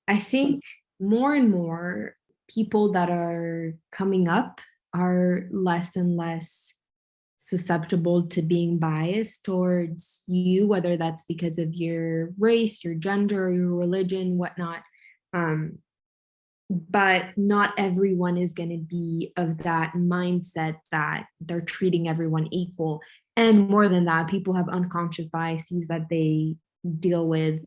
I think more and more people that are coming up are less and less susceptible to being biased towards you, whether that's because of your race, your gender, your religion, whatnot. Um, but not everyone is going to be of that mindset that they're treating everyone equal. And more than that, people have unconscious biases that they deal with.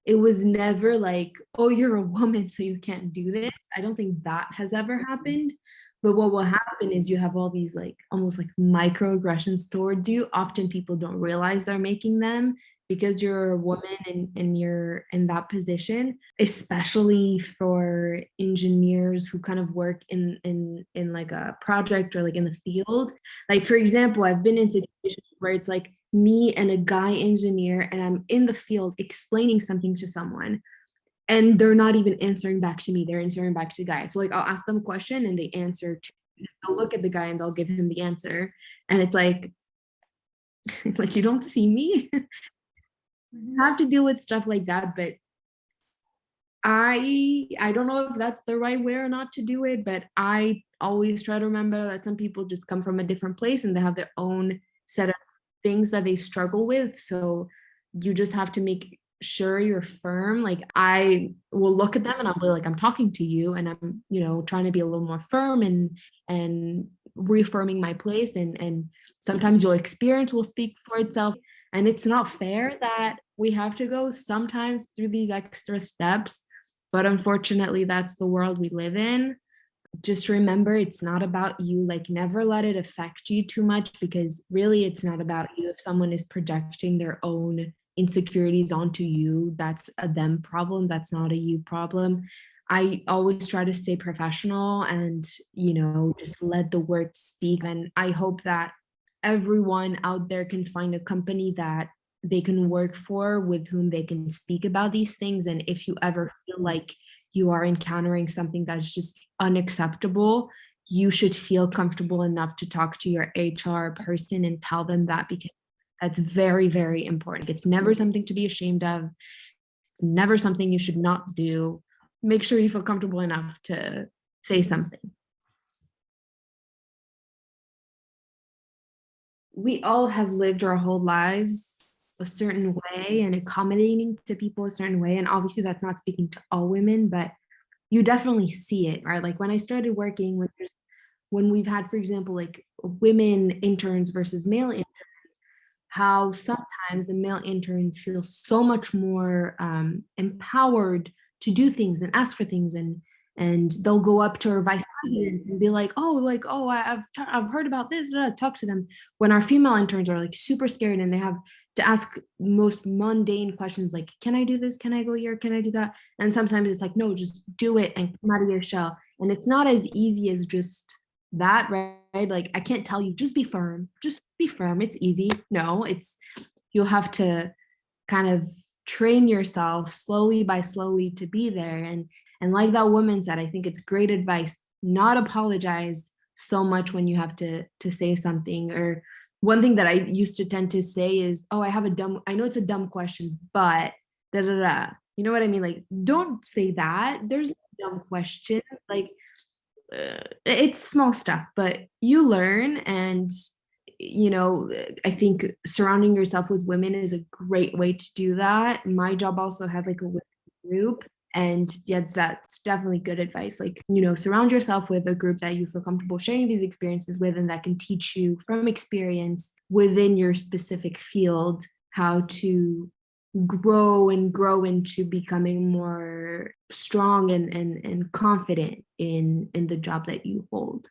It was never like, oh, you're a woman, so you can't do this. I don't think that has ever happened. But what will happen is you have all these like almost like microaggressions towards you. Often people don't realize they're making them because you're a woman and you're in that position, especially for engineers who kind of work in like a project or like in the field. Like for example, I've been in situations where it's like me and a guy engineer and I'm in the field explaining something to someone and they're not even answering back to me, they're answering back to guys. So like I'll ask them a question and they answer to, they'll look at the guy and they'll give him the answer, and it's like like you don't see me. You have to deal with stuff like that, but I don't know if that's the right way or not to do it, but I always try to remember that some people just come from a different place and they have their own set of things that they struggle with. So you just have to make sure you're firm. Like I will look at them and I'll be like, I'm talking to you and I'm, trying to be a little more firm and reaffirming my place. And sometimes your experience will speak for itself. And it's not fair that we have to go sometimes through these extra steps, but unfortunately, that's the world we live in. Just remember, it's not about you. Like, never let it affect you too much because really, it's not about you. If someone is projecting their own insecurities onto you, that's a them problem. That's not a you problem. I always try to stay professional and, just let the work speak. And I hope that everyone out there can find a company that they can work for with whom they can speak about these things. And if you ever feel like you are encountering something that's just unacceptable, you should feel comfortable enough to talk to your HR person and tell them that, because that's very, very important. It's never something to be ashamed of. It's never something you should not do. Make sure you feel comfortable enough to say something. We all have lived our whole lives a certain way and accommodating to people a certain way. And obviously, that's not speaking to all women, but you definitely see it, right? Like when I started working, when we've had, for example, like women interns versus male interns, how sometimes the male interns feel so much more empowered to do things and ask for things, and they'll go up to our vice presidents and be like, oh, I've heard about this, talk to them. When our female interns are like super scared and they have to ask most mundane questions like, can I do this? Can I go here? Can I do that? And sometimes it's like, no, just do it and come out of your shell. And it's not as easy as just that, right? Like I can't tell you just be firm, just be firm, it's easy. No, it's, you'll have to kind of train yourself slowly by slowly to be there. And like that woman said, I think it's great advice, not apologize so much when you have to say something. Or one thing that I used to tend to say is, oh, I know it's a dumb questions, but da da da, you know what I mean? Like don't say that, there's no dumb question. Like it's small stuff, but you learn. And I think surrounding yourself with women is a great way to do that. My job also had like a women group, and yes, that's definitely good advice. Like, surround yourself with a group that you feel comfortable sharing these experiences with and that can teach you from experience within your specific field how to grow into becoming more strong and confident in the job that you hold.